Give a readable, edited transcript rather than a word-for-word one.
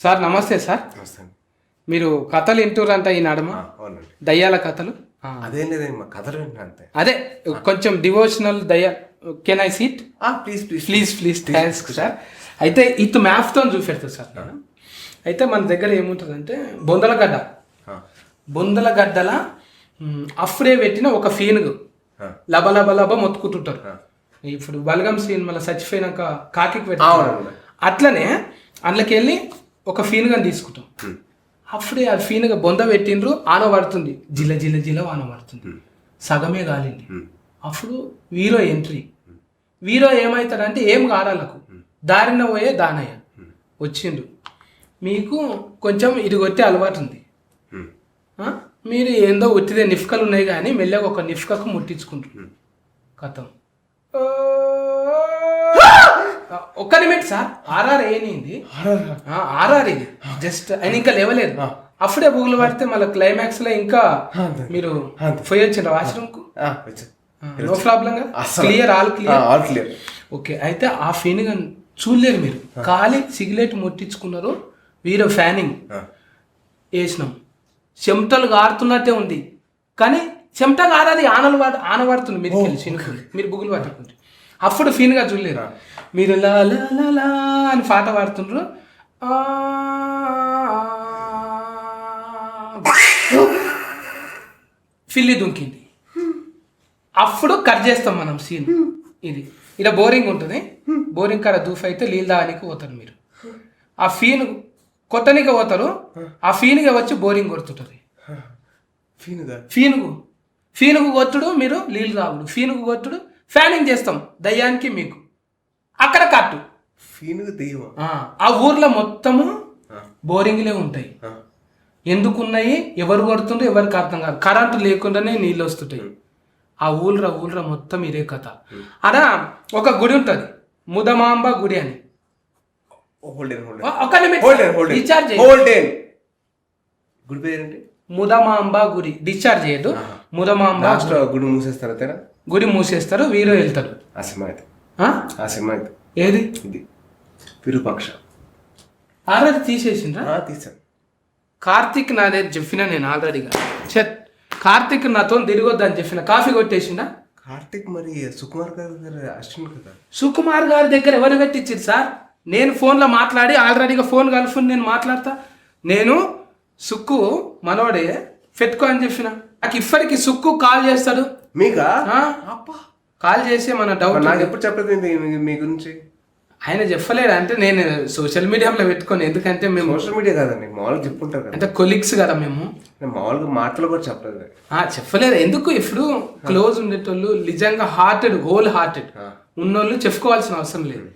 Sir నమస్తే sir. నమస్తే అండి. మీరు కథలు వింటురంట ఈ నడుమ అవునండి. దయ్యాల కథలు. అదేం లేదండి, మా కథలు వింటున్నా అంతే. అదే కొంచెం డివోషనల్ దయ్యా. Can I seat? Please please please please thanks sir. అయితే ఇటు మ్యాప్తో చూపెడతా సార్ నేను. అయితే మన దగ్గర ఏముంటుందంటే బొందలగడ్డ, బొందలగడ్డల అఫ్రే పెట్టిన ఒక ఫీనుగు లబ లబ లబ మొత్తుకుంటుంటారు. ఇప్పుడు బలగం సీన్ మళ్ళీ చచ్చిపోయినాక కాకి పెట్టారు. అట్లనే అందులోకి వెళ్ళి ఒక ఫీనుగా తీసుకుంటాం. అప్పుడే ఆ ఫీనుగా బొంద పెట్టిండ్రు, ఆన పడుతుంది, జిల జిల జిల ఆన పడుతుంది, సగమే కాలింది. అప్పుడు వీరో ఎంట్రీ. వీరో ఏమవుతాడంటే ఏం కాడాలకు దారిన పోయే దానయ్య వచ్చిండు. మీకు కొంచెం ఇది కొట్టే అలవాటు ఉంది, మీరు ఏందో ఒత్తిదే నిఫ్కలు ఉన్నాయి కానీ మెల్లగా ఒక నిఫ్కకు ముట్టించుకుంటారు. కథం ఒక్క నిమిట్ సార్. ఆర్ఆర్ ఏంది? ఆర్ఆర్ ఇది జస్ట్ ఆయన ఇంకా లేవలేదు. అప్పుడే బుగులు పడితే మళ్ళీ క్లైమాక్స్ లో ఇంకా మీరు పోయి వచ్చిండ్రు వాష్రూమ్ కు. నో ప్రాబ్లం గా క్లియర్, ఆల్ క్లియర్. ఓకే. అయితే ఆ ఫీనింగ్ చూడలేరు మీరు. ఖాళీ సిగరెట్ ముట్టించుకున్నారు, వీరో ఫ్యానింగ్ వేసినాం. చెమటలు గారుతున్నట్టే ఉంది కానీ చెమట కాదు, ఆనబడుతుంది మీరు చినుకులు, మీరు బుగులు పట్టుకుంటే. అప్పుడు ఫీన్గా చూడలేరు మీరు. లా లా లా లా అని పాట పాడుతుండ్రు. ఫిల్లి దుంకింది. అప్పుడు కట్ చేస్తాం మనం సీన్. ఇది ఇలా బోరింగ్ ఉంటుంది. బోరింగ్ కాడ దూఫ్ అయితే నీళ్ళు దానికి పోతారు మీరు. ఆ ఫీన్ కొట్టనికి పోతారు, ఆ ఫీన్గా వచ్చి బోరింగ్ కొడుతుంటుంది. ఫీనుగు కొట్టుడు, మీరు నీళ్ళు రావుడు. ఫీనుగు కొట్టుడు, ఫ్యానింగ్ చేస్తాం దయ్యానికి మీకు. అక్కడ కట్టు ఆ ఊర్లో మొత్తము బోరింగ్లే ఉంటాయి. ఎందుకున్నాయి, ఎవరు కొడుతుండ్రు ఎవరికి అర్థం కాదు. కరెంటు లేకుండానే నీళ్ళు వస్తుంటాయి. ఆ ఊళ్ళ మొత్తం ఇదే కథ. అలా ఒక గుడి ఉంటుంది, ముదమాంబ గుడి అని. ఒక డిశ్చార్జ్ గుడి పేరేంటి? ముదమాంబ గుడి. డిశ్చార్జ్ చేయదు. ముదమాంబ గుడి మూసేస్తారు. గుడి మూసేస్తారు, వీరో వెళ్తారు. ఏది ఇది విరూపాక్ష ఆల్రెడీ తీసేసిండ్రా? తీసాను. కార్తీక్ నాదే చెప్పిన నేను ఆల్రెడీగా. కార్తీక్ నాతో తిరగొద్దని చెప్పిన. కాఫీ కొట్టేసిండా కార్తీక్? మరి సుకుమార్ గారి దగ్గర అసిస్టెంట్ కదా. సుకుమార్ గారి దగ్గర ఎవరు పెట్టించారు సార్? నేను ఫోన్లో మాట్లాడి ఆల్రెడీగా ఫోన్ కలుపుని నేను మాట్లాడతా. నేను సుక్కు మనోడే పెట్టుకో అని చెప్పిన. నాకు ఇప్పటికి సుక్కు కాల్ చేస్తాడు. మీకా? కాల్ చేసి మన డౌట్. నాకు ఎప్పుడు చెప్పలేదు మీ గురించి. ఆయన చెప్పలేడు అంటే నేను సోషల్ మీడియాలో పెట్టుకోను. ఎందుకంటే మేము సోషల్ మీడియా కాదండి, మామూలుగా చెప్పుకుంటారు కదా. అంటే కొలీగ్స్ కదా మేము. మామూలుగా మాటలు కూడా చెప్పలేదు. చెప్పలేదు. ఎందుకు? ఇప్పుడు క్లోజ్ ఉండేటోళ్ళు, నిజంగా హార్టెడ్, హోల్ హార్టెడ్ ఉన్నోళ్ళు చెప్పుకోవాల్సిన అవసరం లేదు.